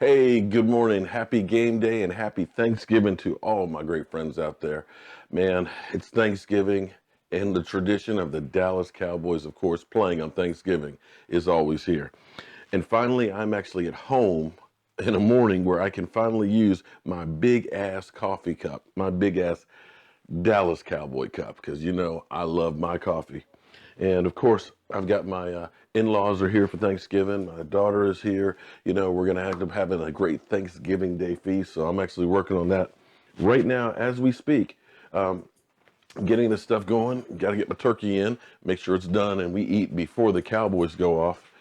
Hey, good morning. Happy game day and happy Thanksgiving to all my great friends out there. Man, it's Thanksgiving, and the tradition of the Dallas Cowboys, of course, playing on Thanksgiving is always here. And finally, I'm actually at home in a morning where I can finally use my big ass coffee cup, my big ass Dallas Cowboy cup, because I love my coffee. And of course, I've got my in-laws are here for Thanksgiving. My daughter is here. We're going to end up having a great Thanksgiving Day feast. So I'm actually working on that right now as we speak. Getting this stuff going. Got to get my turkey in, make sure it's done, and we eat before the Cowboys go off.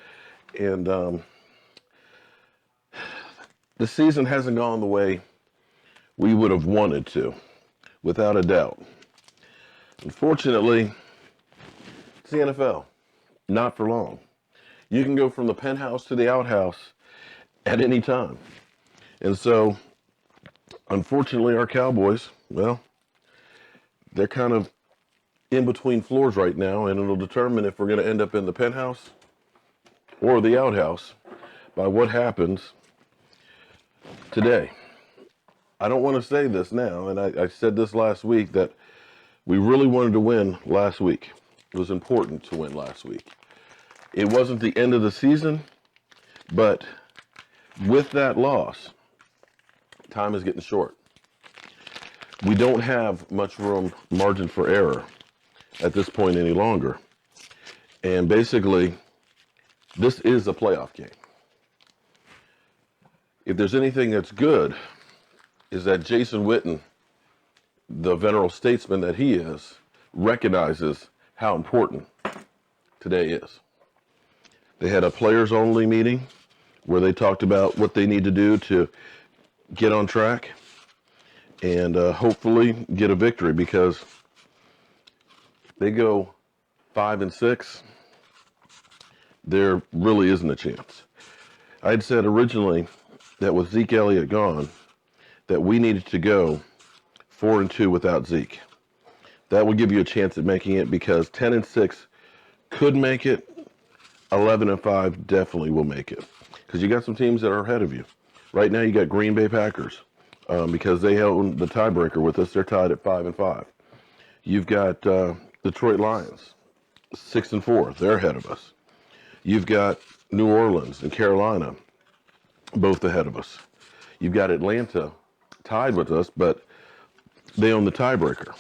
And the season hasn't gone the way we would have wanted to, without a doubt. Unfortunately, it's the NFL. Not for long. You can go from the penthouse to the outhouse at any time. And so, unfortunately, our Cowboys, well, they're kind of in between floors right now, and it'll determine if we're going to end up in the penthouse or the outhouse by what happens today. I don't want to say this now, and I said this last week, that we really wanted to win last week. It was important to win last week. It wasn't the end of the season, but with that loss, time is getting short. We don't have much margin for error at this point any longer. And basically, this is a playoff game. If there's anything that's good, is that Jason Witten, the venerable statesman that he is, recognizes how important today is. They had a players-only meeting where they talked about what they need to do to get on track and hopefully get a victory, because they go 5-6, there really isn't a chance. I had said originally that with Zeke Elliott gone, that we needed to go 4-2 without Zeke. That would give you a chance at making it, because 10-6 could make it. 11-5 definitely will make it, because you got some teams that are ahead of you. Right now, you got Green Bay Packers, because they own the tiebreaker with us. They're tied at 5-5. You've got Detroit Lions, 6-4. They're ahead of us. You've got New Orleans and Carolina, both ahead of us. You've got Atlanta tied with us, but they own the tiebreaker.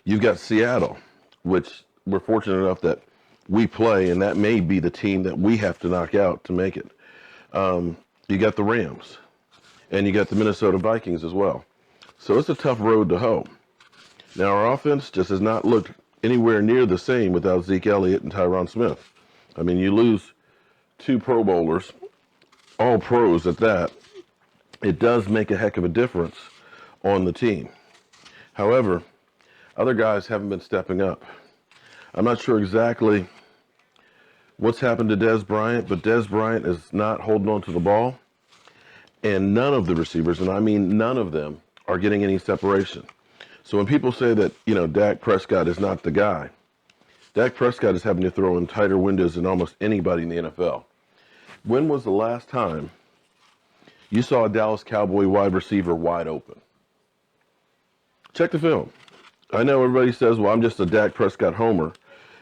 You've got Seattle, which we're fortunate enough that we play, and that may be the team that we have to knock out to make it. You got the Rams, and you got the Minnesota Vikings as well. So it's a tough road to hoe. Now, our offense just has not looked anywhere near the same without Zeke Elliott and Tyron Smith. I mean, you lose two Pro Bowlers, all pros at that. It does make a heck of a difference on the team. However, other guys haven't been stepping up. I'm not sure exactly what's happened to Dez Bryant, but Dez Bryant is not holding on to the ball. And none of the receivers, and I mean none of them, are getting any separation. So when people say that, Dak Prescott is not the guy, Dak Prescott is having to throw in tighter windows than almost anybody in the NFL. When was the last time you saw a Dallas Cowboy wide receiver wide open? Check the film. I know everybody says, well, I'm just a Dak Prescott homer,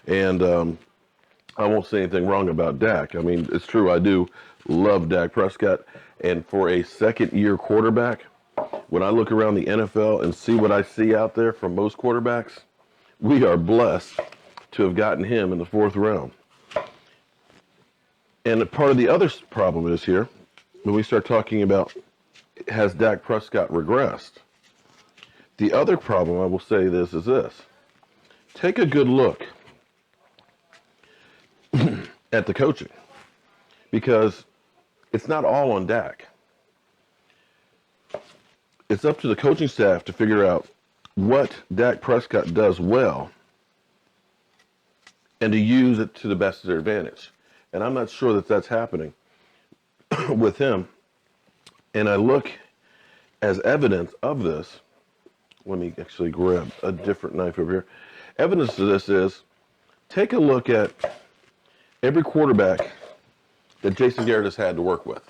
and I won't say anything wrong about Dak. I mean, it's true, I do love Dak Prescott, and for a second-year quarterback, when I look around the NFL and see what I see out there from most quarterbacks, we are blessed to have gotten him in the 4th round. And part of the other problem is here, when we start talking about, has Dak Prescott regressed? The other problem, I will say this, is this. Take a good look at the coaching, because it's not all on Dak. It's up to the coaching staff to figure out what Dak Prescott does well and to use it to the best of their advantage. And I'm not sure that that's happening with him. And I look as evidence of this. Let me actually grab a different knife over here. Evidence of this is, take a look at every quarterback that Jason Garrett has had to work with.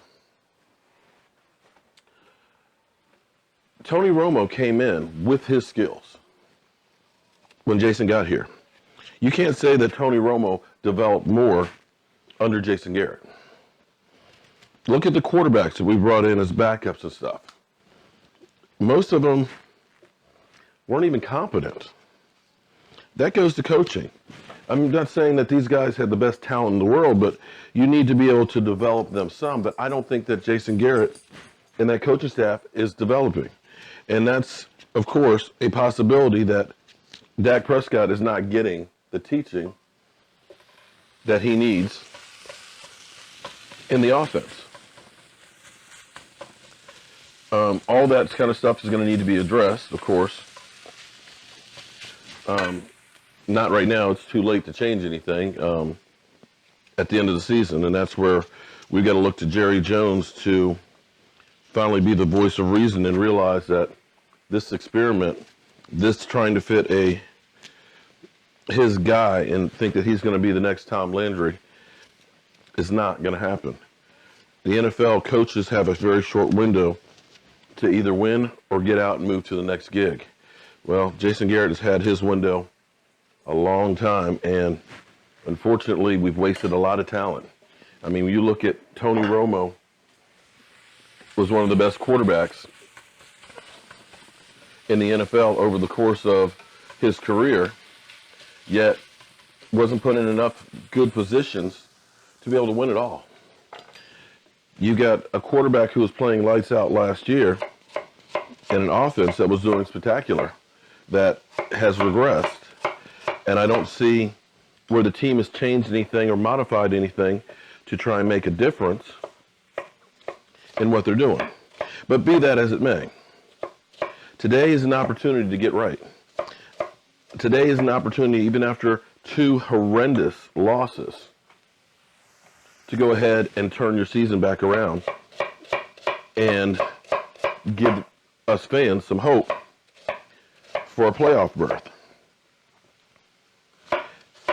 Tony Romo came in with his skills when Jason got here. You can't say that Tony Romo developed more under Jason Garrett. Look at the quarterbacks that we brought in as backups and stuff. Most of them weren't even competent. That goes to coaching. I'm not saying that these guys had the best talent in the world, but you need to be able to develop them some. But I don't think that Jason Garrett and that coaching staff is developing. And that's, of course, a possibility that Dak Prescott is not getting the teaching that he needs in the offense. All that kind of stuff is going to need to be addressed, of course. Not right now. It's too late to change anything at the end of the season, and that's where we've got to look to Jerry Jones to finally be the voice of reason and realize that this experiment, this trying to fit his guy and think that he's going to be the next Tom Landry, is not going to happen. The NFL coaches have a very short window to either win or get out and move to the next gig. Well, Jason Garrett has had his window a long time, and unfortunately, we've wasted a lot of talent. I mean, when you look at Tony Romo, was one of the best quarterbacks in the NFL over the course of his career, yet wasn't put in enough good positions to be able to win it all. You got a quarterback who was playing lights out last year and an offense that was doing spectacular that has regressed. And I don't see where the team has changed anything or modified anything to try and make a difference in what they're doing. But be that as it may, today is an opportunity to get right. Today is an opportunity, even after 2 horrendous losses, to go ahead and turn your season back around and give us fans some hope for a playoff berth.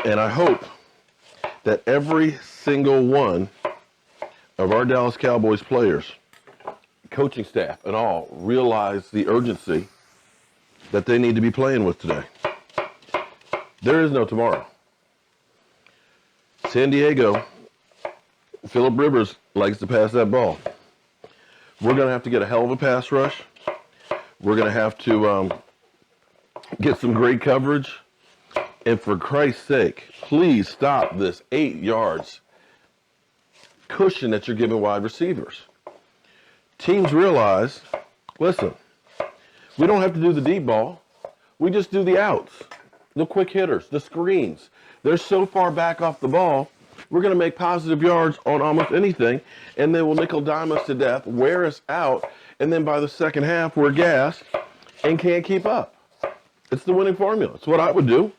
And I hope that every single one of our Dallas Cowboys players, coaching staff and all, realize the urgency that they need to be playing with today. There is no tomorrow. San Diego, Phillip Rivers likes to pass that ball. We're going to have to get a hell of a pass rush. We're going to have to get some great coverage. And for Christ's sake, please stop this 8 yards cushion that you're giving wide receivers. Teams realize, listen, we don't have to do the deep ball. We just do the outs, the quick hitters, the screens. They're so far back off the ball, we're going to make positive yards on almost anything, and they will nickel dime us to death, wear us out, and then by the second half, we're gassed and can't keep up. It's the winning formula. It's what I would do.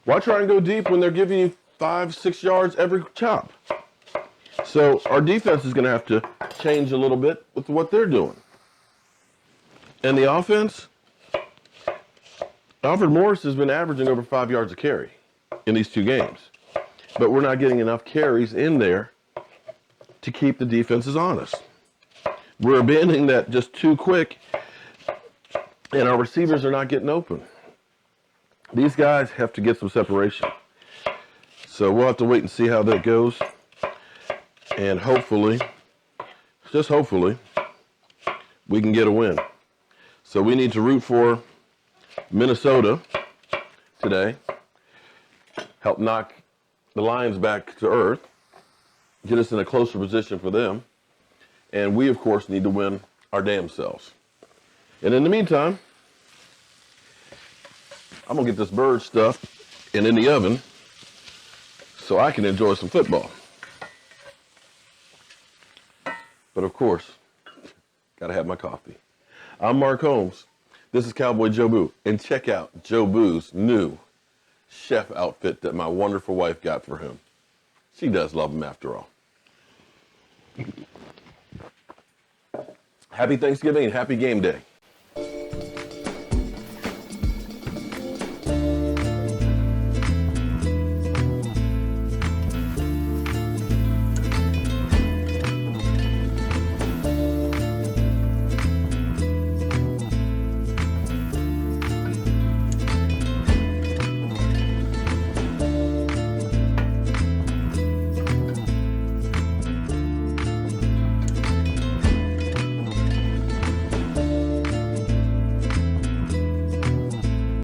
Why try and go deep when they're giving you 5-6 yards every chop? So our defense is going to have to change a little bit with what they're doing. And the offense, Alfred Morris has been averaging over 5 yards a carry in these 2 games. But we're not getting enough carries in there to keep the defenses honest. We're abandoning that just too quick, and our receivers are not getting open. These guys have to get some separation. So we'll have to wait and see how that goes. And hopefully, just hopefully, we can get a win. So we need to root for Minnesota today. Help knock the Lions back to earth. Get us in a closer position for them. And we, of course, need to win our damn selves. And in the meantime, I'm going to get this bird stuffed and in the oven so I can enjoy some football. But of course, got to have my coffee. I'm Mark Holmes. This is Cowboy Jobu. And check out Jobu's new chef outfit that my wonderful wife got for him. She does love him after all. Happy Thanksgiving and happy game day.